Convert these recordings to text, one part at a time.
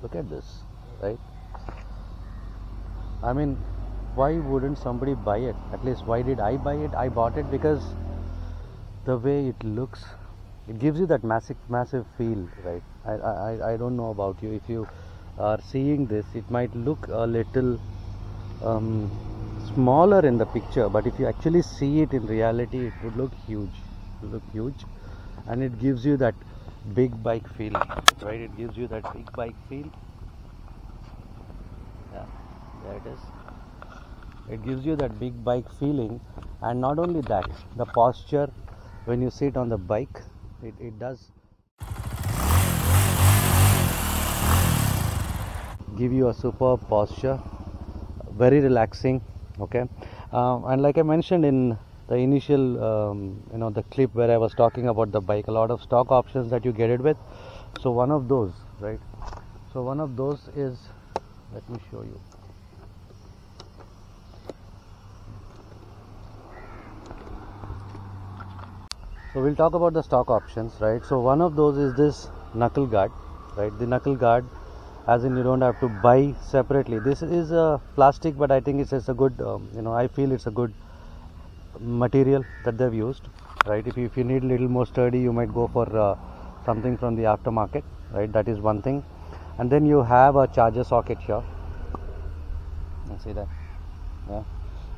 Look at this, right? I mean, why wouldn't somebody buy it? At least why did I buy it? I bought it because the way it looks, it gives you that massive feel, right? I don't know about you. If you are seeing this, it might look a little smaller in the picture, but if you actually see it in reality, it would look huge. It would look huge, and it gives you that big bike feel, right? It gives you that big bike feel. Yeah, there it is. It gives you that big bike feeling, and not only that, the posture when you sit on the bike, it does give you a superb posture, very relaxing. Okay, and like I mentioned in the initial the clip where I was talking about the bike, a lot of stock options that you get it with. So one of those, right? So one of those is, let me show you. So we'll talk about the stock options, right? So one of those is this knuckle guard, right? The knuckle guard, as in you don't have to buy separately. This is a plastic, but I think it's a good, I feel it's a good material that they've used, right? If you need a little more sturdy, you might go for something from the aftermarket, right? That is one thing. And then you have a charger socket here. You see that? Yeah,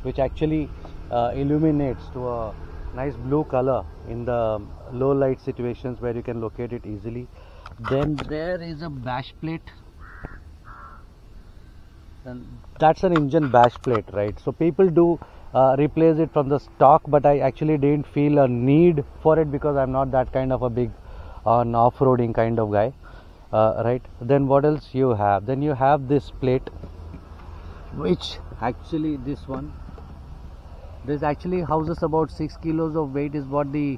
which actually illuminates to a nice blue color in the low light situations where you can locate it easily. Then there is a bash plate, and that's an engine bash plate, right? So people do replace it from the stock, but I actually didn't feel a need for it because I'm not that kind of a big off-roading kind of guy, right? Then what else you have? Then you have this plate, which actually this actually houses about 6 kilos of weight is what the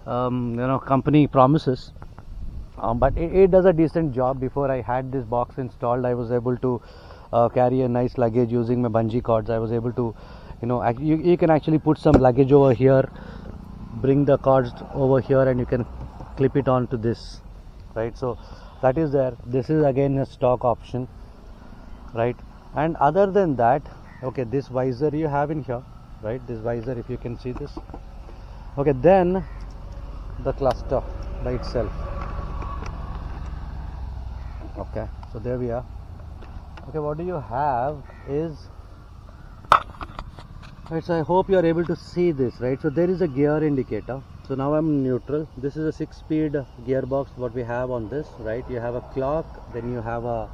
company promises, but it does a decent job. Before I had this box installed, I was able to carry a nice luggage using my bungee cords. I was able to, you can actually put some luggage over here, bring the cords over here, and you can clip it onto this, right? So that is there. This is again a stock option, right? And other than that, okay, this visor you have in here, right? This visor, if you can see this. Okay, then the cluster by itself. Okay, so there we are. Okay, what do you have is, right, so I hope you are able to see this, right? So there is a gear indicator. So now I'm neutral. This is a 6-speed gearbox what we have on this, right? You have a clock, then you have a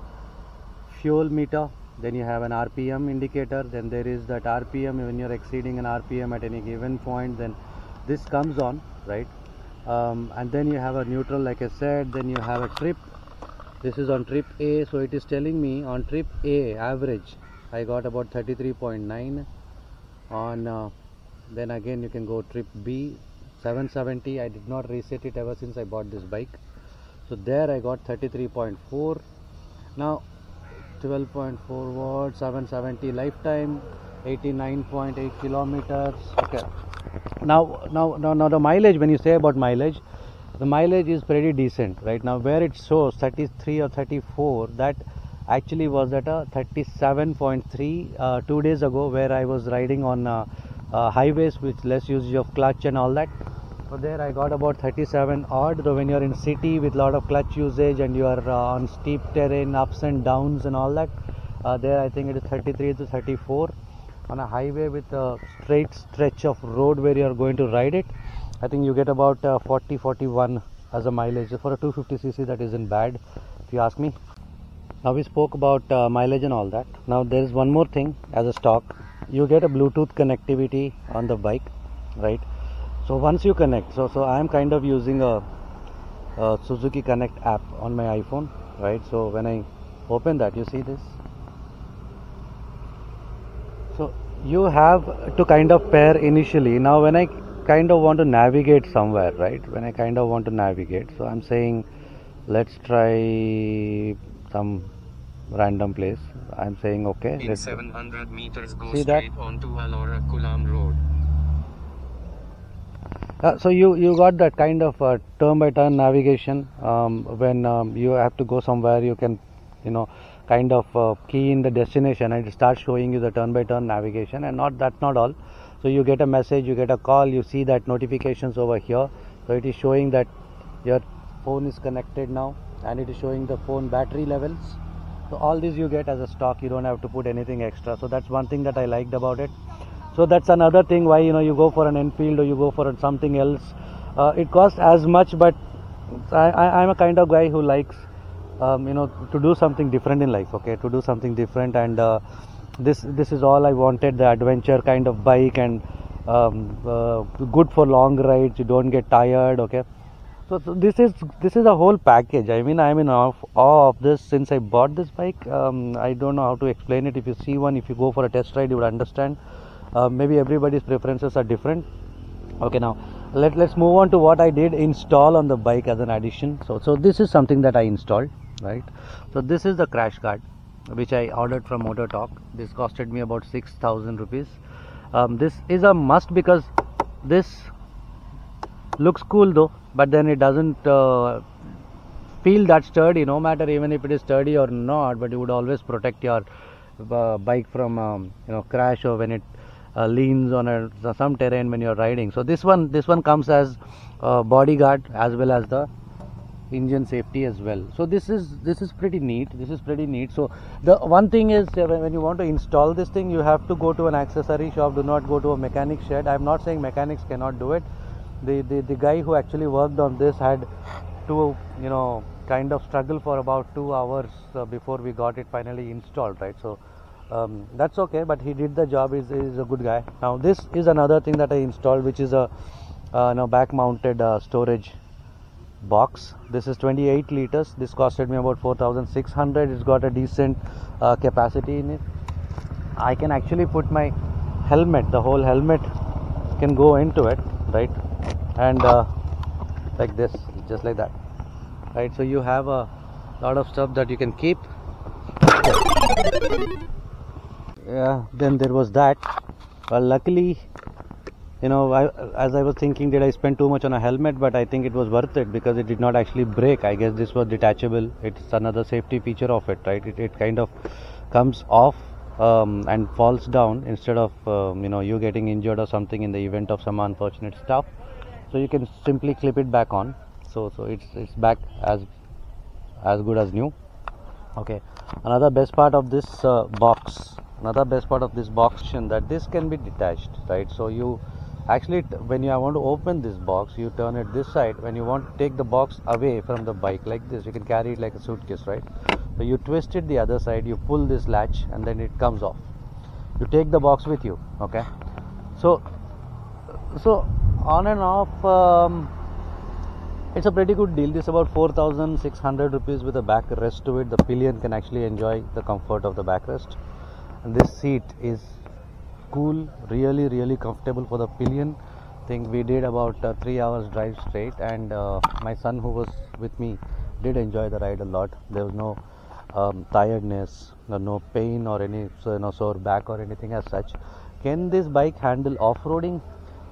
fuel meter, then you have an RPM indicator, then there is that RPM when you're exceeding an RPM at any given point, then this comes on, right? And then you have a neutral, like I said, then you have a trip. This is on trip A, so it is telling me on trip A average I got about 33.9 on then again you can go trip B 770. I did not reset it ever since I bought this bike, so there I got 33.4. now 12.4 watts, 770 lifetime, 89.8 kilometers. Okay, now the mileage, when you say about mileage, the mileage is pretty decent right now. Where it shows 33 or 34, that actually was at a 37.3 2 days ago, where I was riding on highways with less usage of clutch and all that. So there I got about 37 odd, though when you're in city with lot of clutch usage and you are on steep terrain, ups and downs and all that, there I think it is 33 to 34. On a highway with a straight stretch of road where you are going to ride it, I think you get about 40-41 as a mileage. For a 250cc, that isn't bad if you ask me. Now we spoke about mileage and all that. Now there is one more thing as a stock. You get a Bluetooth connectivity on the bike, right? So once you connect, so I am kind of using a Suzuki Connect app on my iPhone, right? So when I open that, you see this. So you have to kind of pair initially. Now when I kind of want to navigate somewhere, right? When I kind of want to navigate, so I'm saying let's try some random place. I'm saying okay. In 700 meters, go see straight that? onto Alora Kulam Road. So you got that kind of turn by turn navigation. When you have to go somewhere, you can kind of key in the destination, and it starts showing you the turn-by-turn navigation. And that's not all. So you get a message, you get a call, you see that notifications over here. So it is showing that your phone is connected now, and it is showing the phone battery levels. So all this you get as a stock. You don't have to put anything extra. So that's one thing that I liked about it. So that's another thing why you go for an Enfield or you go for something else. It costs as much, but I'm a kind of guy who likes to do something different in life. Okay, to do something different, and this is all I wanted. The adventure kind of bike, and good for long rides. You don't get tired. Okay, so this is a whole package. I mean, I'm in awe of this since I bought this bike. I don't know how to explain it. If you see one, if you go for a test ride, you would understand. Maybe everybody's preferences are different. Okay, now let's move on to what I did install on the bike as an addition. So this is something that I installed, right? So this is the crash guard, which I ordered from Motor Talk. This costed me about 6,000 rupees. This is a must because this looks cool though, but then it doesn't feel that sturdy, no matter even if it is sturdy or not, but it would always protect your bike from crash, or when it leans on some terrain when you're riding. So this one comes as bodyguard as well as the engine safety as well. So this is pretty neat. So the one thing is, when you want to install this thing, you have to go to an accessory shop. Do not go to a mechanic shed. I'm not saying mechanics cannot do it. The guy who actually worked on this had to kind of struggle for about 2 hours before we got it finally installed, right? So that's okay, but he did the job. He's a good guy. Now this is another thing that I installed, which is a back mounted storage box. This is 28 liters. This costed me about 4,600. It's got a decent capacity in it. I can actually put my helmet, the whole helmet can go into it, right? And like this, just like that, right? So you have a lot of stuff that you can keep. Yeah, then there was that. Well, luckily, as I was thinking, did I spend too much on a helmet? But I think it was worth it because it did not actually break. I guess this was detachable. It's another safety feature of it, right? It kind of comes off and falls down instead of you getting injured or something in the event of some unfortunate stuff. So you can simply clip it back on. So it's back as good as new. Okay. Another best part of this box is that this can be detached, right? So you actually, when you want to open this box, you turn it this side. When you want to take the box away from the bike like this, you can carry it like a suitcase, right? So you twist it the other side, you pull this latch, and then it comes off. You take the box with you. Okay. So on and off, it's a pretty good deal. This is about 4,600 rupees with a backrest to it. The pillion can actually enjoy the comfort of the backrest. And this seat is cool, really comfortable for the pillion. I think we did about 3 hours drive straight, and my son who was with me did enjoy the ride a lot. There was no tiredness, no pain or any sore back or anything as such. Can this bike handle off-roading?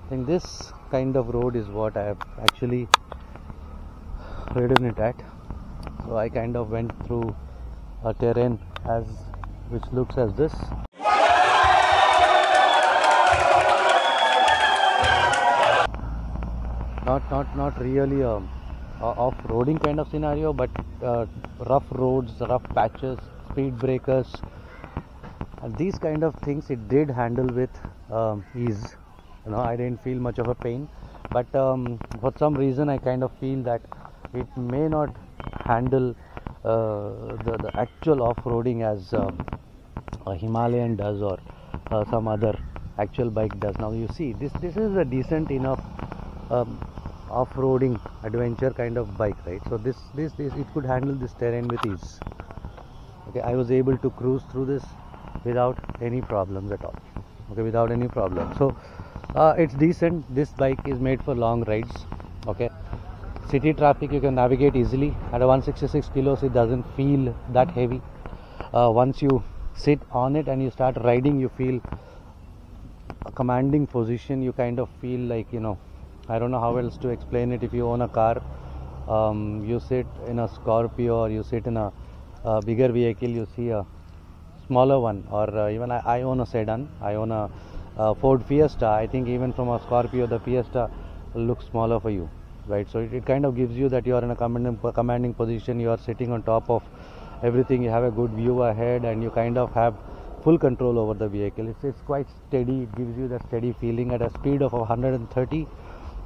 I think this kind of road is what I have actually ridden it at. So I kind of went through a terrain which looks as this. Not really a off-roading kind of scenario, but rough roads, rough patches, speed breakers, and these kind of things it did handle with ease. I didn't feel much of a pain, but for some reason I kind of feel that it may not handle the actual off-roading as a Himalayan does, or some other actual bike does. Now you see, this is a decent enough off-roading adventure kind of bike, right? So this it could handle this terrain with ease. Okay, I was able to cruise through this without any problems at all. Okay, without any problem. So it's decent. This bike is made for long rides. Okay, city traffic you can navigate easily. At a 166 kilos, it doesn't feel that heavy. Once you sit on it and you start riding, you feel a commanding position. You kind of feel like, I don't know how else to explain it. If you own a car, you sit in a Scorpio or you sit in a bigger vehicle, you see a smaller one, or even I own a sedan. I own a Ford Fiesta. I think even from a Scorpio, the Fiesta looks smaller for you, right? So it kind of gives you that you are in a commanding position. You are sitting on top of everything. You have a good view ahead, and you kind of have full control over the vehicle. It's quite steady. It gives you that steady feeling at a speed of 130.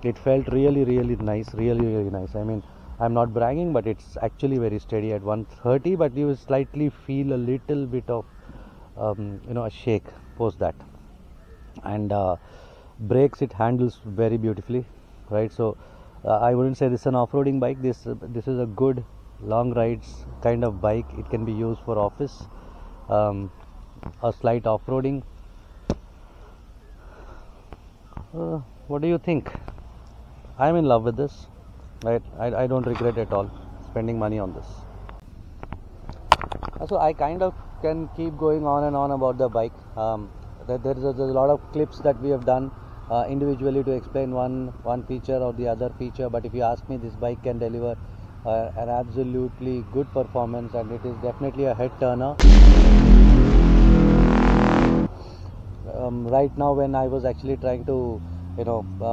It felt really nice, really nice. I mean, I'm not bragging, but it's actually very steady at 130, but you slightly feel a little bit of a shake post that. And brakes, it handles very beautifully, right? So I wouldn't say this is an off-roading bike. This is a good long rides kind of bike. It can be used for office, a slight off-roading. What do you think? I'm in love with this, right? I don't regret at all spending money on this. So I kind of can keep going on and on about the bike. There's a lot of clips that we have done individually to explain one feature or the other feature, but if you ask me, this bike can deliver an absolutely good performance, and it is definitely a head turner. Right now, when I was actually trying to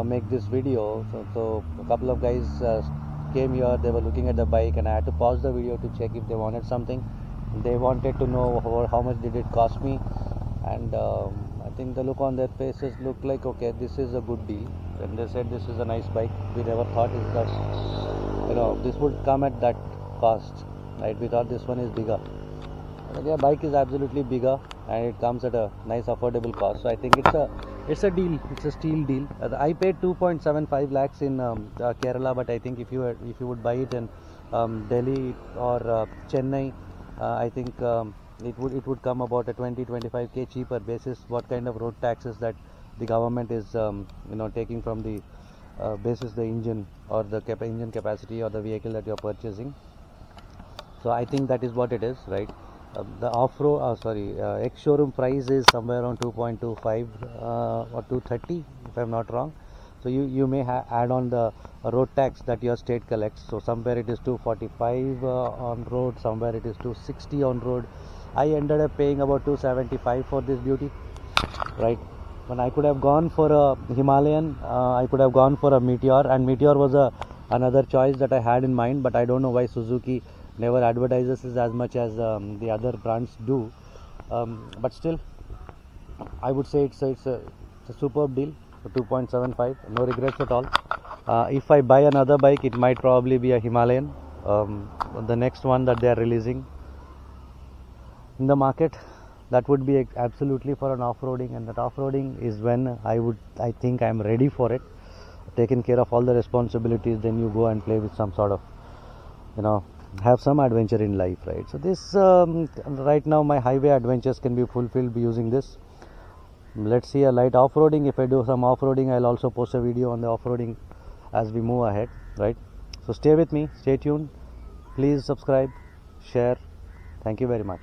make this video, so a couple of guys came here. They were looking at the bike, and I had to pause the video to check if they wanted something. They wanted to know how much did it cost me, and I think the look on their faces looked like, okay, this is a good deal. And they said this is a nice bike. We never thought this would come at that cost, right? We thought this one is bigger. But yeah, bike is absolutely bigger, and it comes at a nice affordable cost. So I think it's a deal. It's a steal deal. I paid 2.75 lakhs in Kerala, but I think if you would buy it in Delhi or Chennai, I think it would come about a 20-25k cheaper basis what kind of road taxes that the government is taking from the basis the engine or the engine capacity or the vehicle that you are purchasing. So I think that is what it is, right? The ex-showroom price is somewhere around 2.25 or 230 if I'm not wrong. So you may add on the road tax that your state collects. So somewhere it is 245 on road, somewhere it is 260 on road. I ended up paying about 275 for this beauty, right? When I could have gone for a Himalayan, I could have gone for a Meteor, and Meteor was another choice that I had in mind, but I don't know why Suzuki never advertises this as much as the other brands do. But still, I would say it's a superb deal for 2.75. No regrets at all. If I buy another bike, it might probably be a Himalayan, the next one that they are releasing in the market. That would be absolutely for an off-roading, and that off-roading is when I think I'm ready for it, taken care of all the responsibilities. Then you go and play with some sort of have some adventure in life, right? So this right now my highway adventures can be fulfilled using this. Let's see a light off-roading. If I do some off-roading, I'll also post a video on the off-roading as we move ahead, right? So stay with me, stay tuned, please subscribe, share. Thank you very much.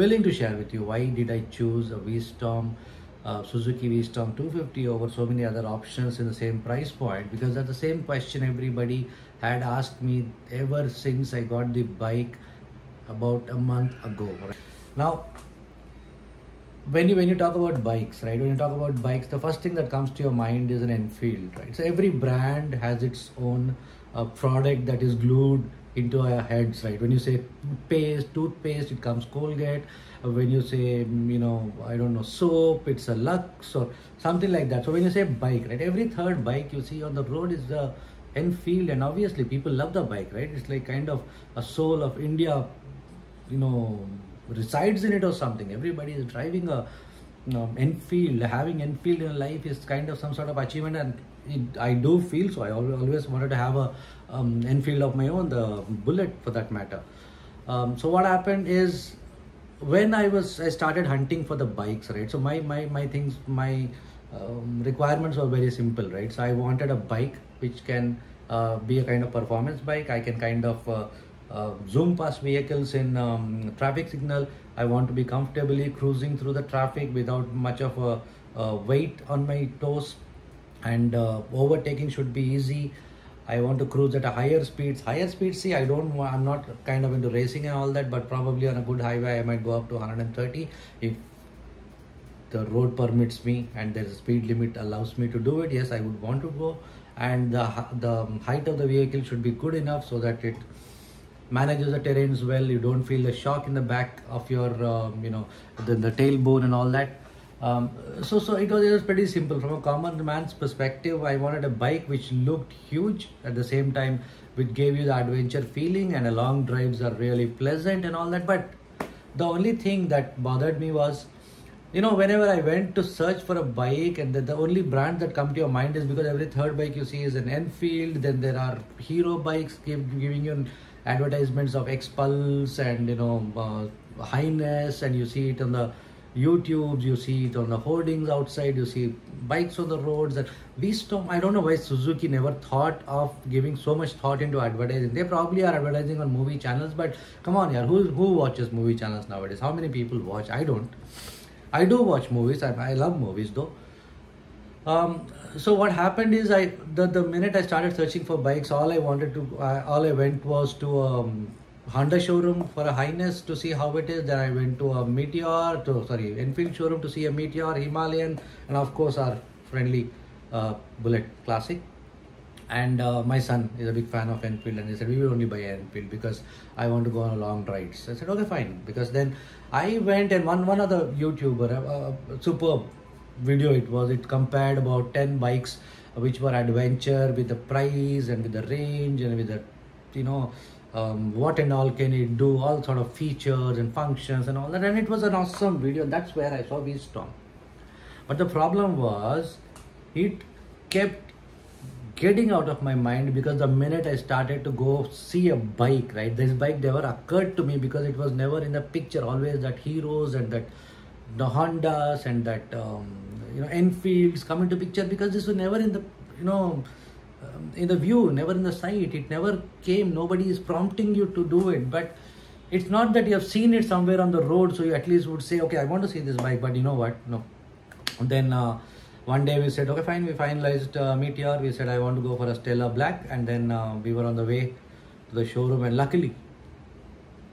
willing to share with you why did I choose a Vstorm, Suzuki Vstorm 250 over so many other options in the same price point, because that's the same question everybody had asked me ever since I got the bike about a month ago. Right? Now, when you talk about bikes, right? When you talk about bikes, the first thing that comes to your mind is an Enfield, right? So every brand has its own product that is glued into our heads, right? When you say toothpaste, it comes Colgate. When you say, I don't know, soap, it's a Lux or something like that. So when you say bike, right? Every third bike you see on the road is the Enfield, and obviously people love the bike, right? It's like kind of a soul of India, resides in it or something. Everybody is driving a Enfield. Having Enfield in life is kind of some sort of achievement, and I do feel so. I always wanted to have a Enfield of my own, the Bullet for that matter. So what happened is, when I started hunting for the bikes, right? So my requirements were very simple, right? So I wanted a bike which can be a kind of performance bike. I can kind of zoom past vehicles in traffic signal. I want to be comfortably cruising through the traffic without much of a weight on my toes, and overtaking should be easy. I want to cruise at a higher speeds. See, I'm not kind of into racing and all that, but probably on a good highway I might go up to 130 if the road permits me and there's a speed limit allows me to do it. Yes, I would want to go, and the height of the vehicle should be good enough so that it manages the terrains well. You don't feel the shock in the back of your the tailbone and all that. So it was pretty simple. From a common man's perspective, I wanted a bike which looked huge, at the same time which gave you the adventure feeling, and long drives are really pleasant and all that. But the only thing that bothered me was, whenever I went to search for a bike, and the only brand that come to your mind is, because every third bike you see is an Enfield, then there are hero bikes giving you advertisements of X-Pulse and Highness, and you see it on the YouTube, you see it on the hoardings outside, you see bikes on the roads. And Vstorm, I don't know why Suzuki never thought of giving so much thought into advertising. They probably are advertising on movie channels, but come on, yeah, who watches movie channels nowadays? How many people watch? I don't. I do watch movies. I love movies though. So what happened is, the minute I started searching for bikes, all I went was to Honda showroom for a Highness to see how it is. Then I went to a Enfield showroom to see a Meteor, Himalayan, and of course our friendly Bullet Classic. And my son is a big fan of Enfield, and he said, we will only buy Enfield because I want to go on a long rides. I said, okay, fine. Because then I went, and one other YouTuber, superb video it compared about 10 bikes which were adventure, with the price and with the range and with the what and all can it do, all sort of features and functions and all that, and it was an awesome video. That's where I saw Vstorm. But the problem was, it kept getting out of my mind, because the minute I started to go see a bike, right, this bike never occurred to me, because it was never in the picture. Always that Heroes and that the Hondas and that Enfields come into picture, because this was never in the in the view, never in the sight. It never came. Nobody is prompting you to do it. But it's not that you have seen it somewhere on the road, so you at least would say, okay, I want to see this bike, but you know what, no. Then one day we said, okay, fine. We finalized Meteor. We said, I want to go for a Stella Black, and then we were on the way to the showroom, and luckily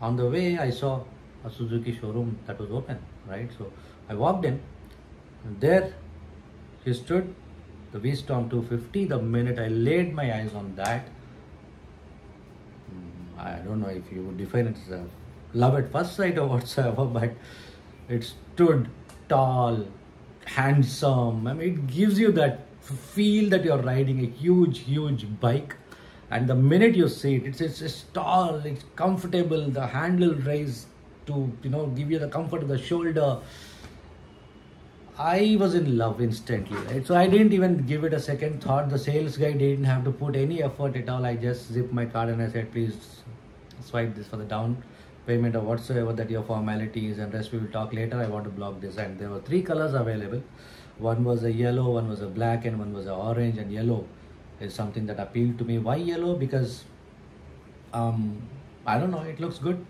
on the way I saw a Suzuki showroom that was open, right? So I walked in, and there she stood, the Vstorm 250. The minute I laid my eyes on that, I don't know if you would define it as a love at first sight or whatsoever, but it stood tall, handsome. I mean, it gives you that feel that you're riding a huge bike. And the minute you see it, it's tall, it's comfortable, the handle raised to give you the comfort of the shoulder. I was in love instantly, right? So I didn't even give it a second thought. The sales guy didn't have to put any effort at all. I just zipped my card and I said, please swipe this for the down payment or whatsoever that your formality is, and rest we will talk later. I want to block this. And there were 3 colors available. One was a yellow, one was a black, and one was a orange. And yellow is something that appealed to me. Why yellow? Because I don't know, it looks good.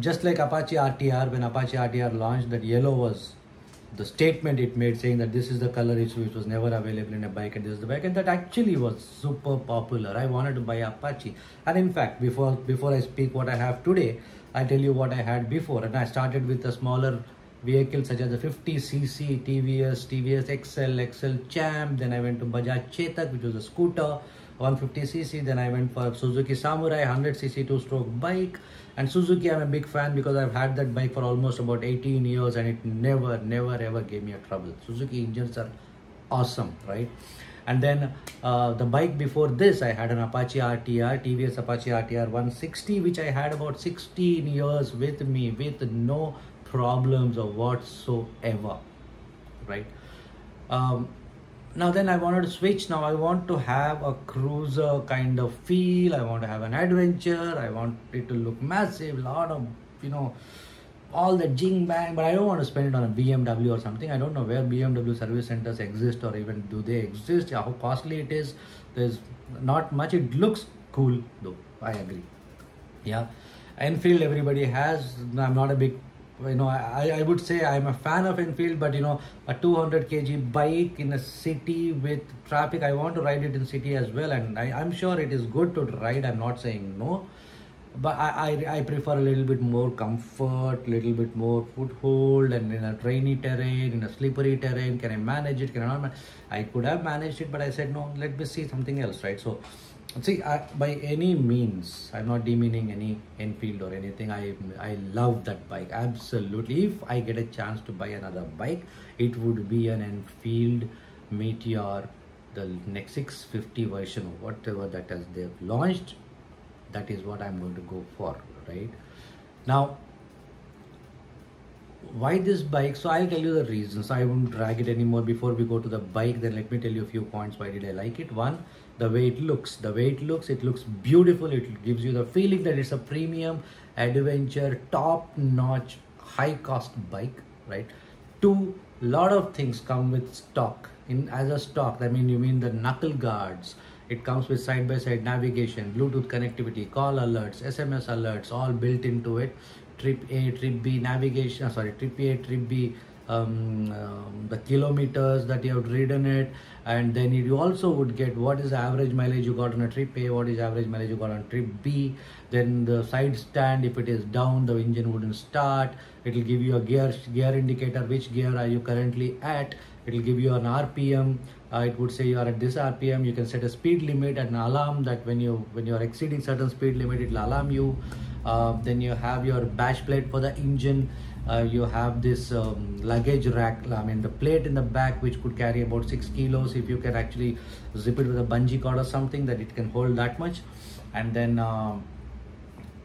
Just like Apache RTR, when Apache RTR launched, that yellow was the statement it made, saying that this is the color which was never available in a bike, and this is the bike, and that actually was super popular. I wanted to buy Apache, and in fact, before I speak what I have today, I tell you what I had before. And I started with a smaller vehicle such as the 50cc TVS XL Champ. Then I went to Bajaj Chetak, which was a scooter, 150cc. Then I went for Suzuki Samurai 100cc two-stroke bike. And Suzuki, I'm a big fan because I've had that bike for almost about 18 years and it never ever gave me a trouble. Suzuki engines are awesome, right? And then the bike before this, I had an Apache RTR, TVS Apache RTR 160, which I had about 16 years with me with no problems or whatsoever, right? Now then I wanted to switch. Now I want to have a cruiser kind of feel. I want to have an adventure. I want it to look massive, lot of, all the jing bang, but I don't want to spend it on a BMW or something. I don't know where BMW service centers exist, or even do they exist, how costly it is. There's not much. It looks cool though, I agree. Yeah, Enfield everybody has. I'm not a big, I would say I'm a fan of Enfield, but a 200 kg bike in a city with traffic, I want to ride it in city as well, and I'm sure it is good to ride. I'm not saying no, but I prefer a little bit more comfort, little bit more foothold, and in a rainy terrain, in a slippery terrain, can I manage it, can I not I could have managed it, but I said no, let me see something else, right? So see, by any means, I'm not demeaning any Enfield or anything. I love that bike, absolutely. If I get a chance to buy another bike, it would be an Enfield Meteor, the next 650 version, or whatever that is they've launched. That is what I'm going to go for, right? Now, why this bike? So I'll tell you the reasons. I won't drag it anymore. Before we go to the bike, then let me tell you a few points why did I like it. One, the way it looks. It looks beautiful. It gives you the feeling that it's a premium adventure, top-notch, high-cost bike, right? Two, lot of things come with stock. As a stock, you mean the knuckle guards. It comes with side-by-side navigation, Bluetooth connectivity, call alerts, SMS alerts, all built into it. Trip A, Trip B navigation, Trip A, Trip B, the kilometers that you have ridden it, and then you also would get what is the average mileage you got on a Trip A, what is average mileage you got on Trip B. Then the side stand, if it is down, the engine wouldn't start. It will give you a gear indicator, which gear are you currently at. It will give you an RPM. It would say you are at this RPM. You can set a speed limit and an alarm that when you are exceeding certain speed limit, it will alarm you. Then you have your bash plate for the engine. You have this luggage rack, the plate in the back, which could carry about 6 kilos if you can actually zip it with a bungee cord or something, that it can hold that much. And then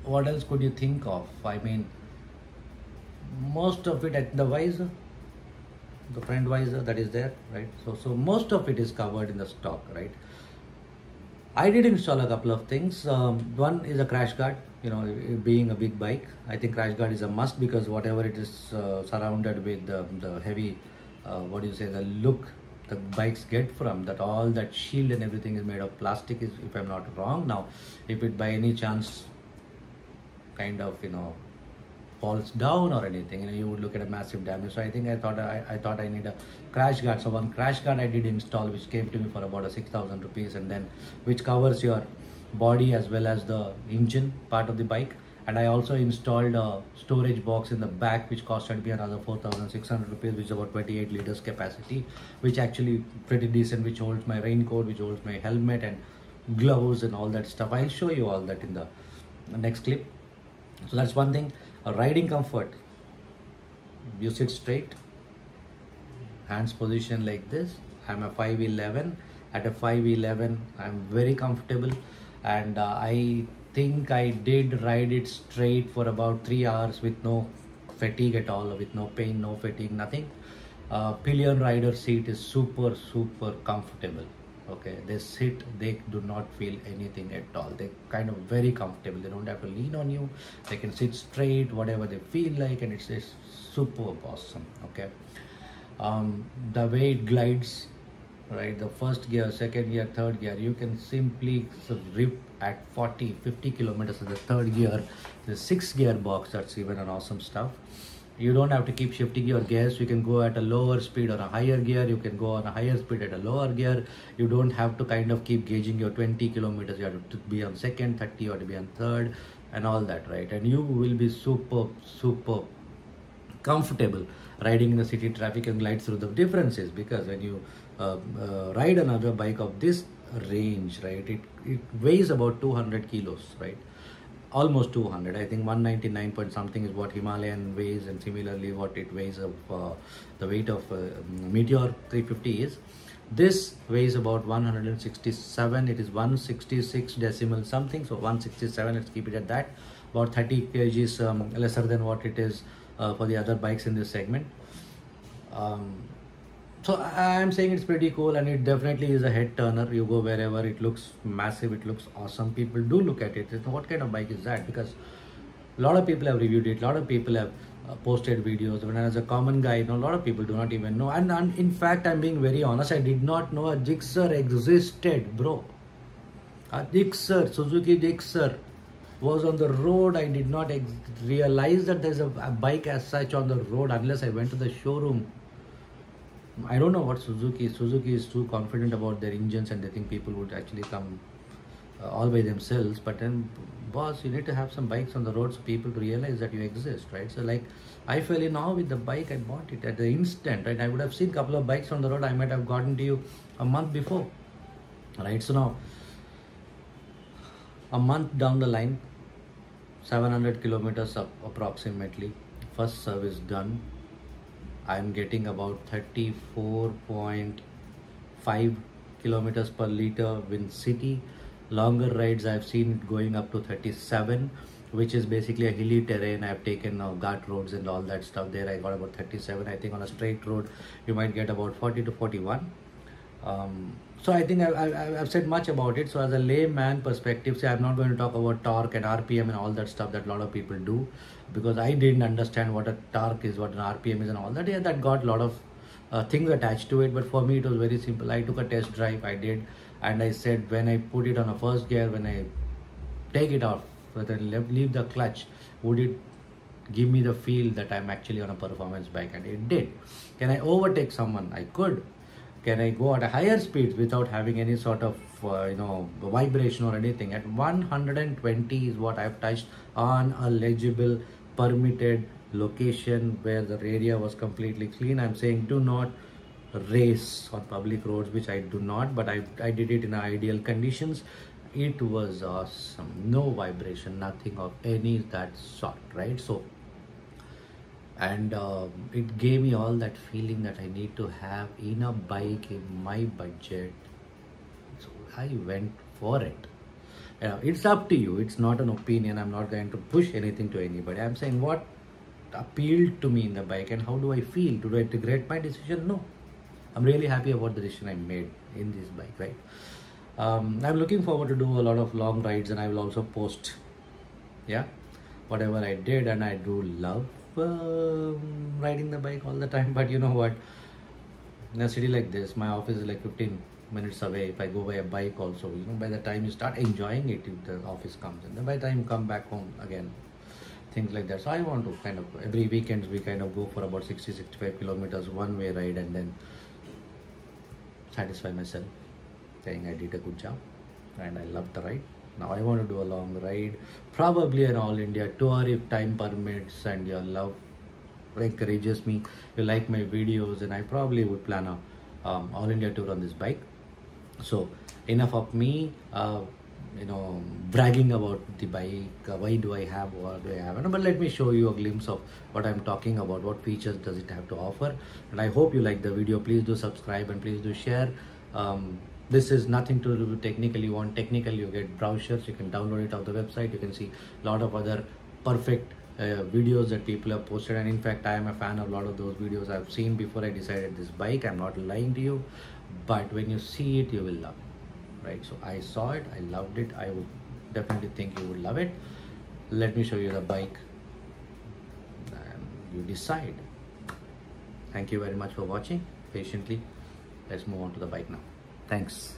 what else could you think of? Most of it at the visor, the front visor that is there, right? So most of it is covered in the stock, right? I did install a couple of things. One is a crash guard. Being a big bike, I think crash guard is a must, because whatever it is surrounded with the heavy, the look the bikes get from that, all that shield and everything is made of plastic, if I'm not wrong. Now, if it by any chance kind of falls down or anything, you would look at a massive damage. So I think I thought I need a crash guard. So one crash guard I did install, which came to me for about 6,000 rupees, and then which covers your body as well as the engine part of the bike. And I also installed a storage box in the back, which costed me another 4,600 rupees, which is about 28 liters capacity, which actually pretty decent, which holds my raincoat, which holds my helmet and gloves and all that stuff. I'll show you all that in the next clip. So that's one thing. Riding comfort. You sit straight, hands position like this. I'm a 5'11". At a 5'11", I'm very comfortable, and I think I did ride it straight for about 3 hours with no fatigue at all, with no pain, no fatigue, nothing. Pillion rider seat is super comfortable. Okay, they do not feel anything at all. They're kind of very comfortable. They don't have to lean on you. They can sit straight, whatever they feel like, and it's super awesome. Okay, the way it glides, right? The first gear, second gear, third gear, you can simply rip at 40-50 kilometers in the third gear. The 6 gear box, that's even an awesome stuff. You don't have to keep shifting your gears. You can go at a lower speed or a higher gear. You can go on a higher speed at a lower gear. You don't have to kind of keep gauging your 20 kilometers. You have to be on second, 30, or to be on third, and all that, right? And you will be super comfortable riding in the city traffic and glide through the differences, because when you ride another bike of this range, right, it weighs about 200 kilos, right? Almost 200. I think 199 point something is what Himalayan weighs, and similarly what it weighs of the weight of Meteor 350 is. This weighs about 167. It is 166 decimal something, so 167, let's keep it at that. About 30 kgs lesser than what it is for the other bikes in this segment. So I'm saying it's pretty cool, and it definitely is a head turner. You go wherever, it looks massive, it looks awesome. People do look at it. What kind of bike is that? Because a lot of people have reviewed it, a lot of people have posted videos. When as a common guy, a lot of people do not even know. And in fact, I'm being very honest, I did not know a Gixxer existed, bro. A Gixxer, Suzuki Gixxer was on the road. I did not realize that there's a bike as such on the road unless I went to the showroom. I don't know what Suzuki is too confident about their engines, and they think people would actually come all by themselves. But then, boss, you need to have some bikes on the road so people realize that you exist, right? So like, I fell in awe with the bike. I bought it at the instant, right? I would have seen a couple of bikes on the road. I might have gotten to you a month before, right? So now, a month down the line, 700 kilometers up approximately, first service done. I'm getting about 34.5 kilometers per liter in city. Longer rides, I've seen it going up to 37, which is basically a hilly terrain. I've taken guard roads and all that stuff. There I got about 37. I think on a straight road you might get about 40 to 41. So I think I've said much about it. So as a layman perspective, say, I'm not going to talk about torque and RPM and all that stuff that a lot of people do, because I didn't understand what a torque is, what an RPM is and all that. Yeah, that got a lot of things attached to it, but for me it was very simple. I took a test drive, I did, and I said, when I put it on a first gear, when I take it off, whether leave the clutch, would it give me the feel that I'm actually on a performance bike? And it did. Can I overtake someone? I could. Can I go at a higher speed without having any sort of vibration or anything? At 120 is what I've touched on a legible permitted location where the area was completely clean. I'm saying do not race on public roads, which I do not, but I did it in ideal conditions. It was awesome. No vibration, nothing of any that sort, right? So, and it gave me all that feeling that I need to have in a bike in my budget. So I went for it. It's up to you. It's not an opinion. I'm not going to push anything to anybody. I'm saying what appealed to me in the bike and how do I feel. Do I regret my decision? No. I'm really happy about the decision I made in this bike, right? I'm looking forward to do a lot of long rides, and I will also post, whatever I did. And I do love riding the bike all the time. But you know what? In a city like this, my office is like 15 minutes away. If I go by a bike also, by the time you start enjoying it, if the office comes, and then by the time you come back home again, things like that. So I want to kind of, every weekends we kind of go for about 60-65 kilometers one way ride, and then satisfy myself saying I did a good job and I loved the ride. Now I want to do a long ride, probably an all India tour if time permits and your love encourages me. You like my videos, and I probably would plan a all India tour on this bike. So enough of me bragging about the bike. Why do I have, what do I have? But let me show you a glimpse of what I'm talking about. What features does it have to offer? And I hope you like the video. Please do subscribe and please do share. This is nothing to do with technical. You want technical, you get brochures. You can download it off the website. You can see a lot of other perfect videos that people have posted, and in fact I am a fan of a lot of those videos. I've seen before I decided this bike. I'm not lying to you, but when you see it, you will love it, right? So I saw it, I loved it. I would definitely think you would love it. Let me show you the bike and you decide. Thank you very much for watching patiently. let's move on to the bike now. Thanks.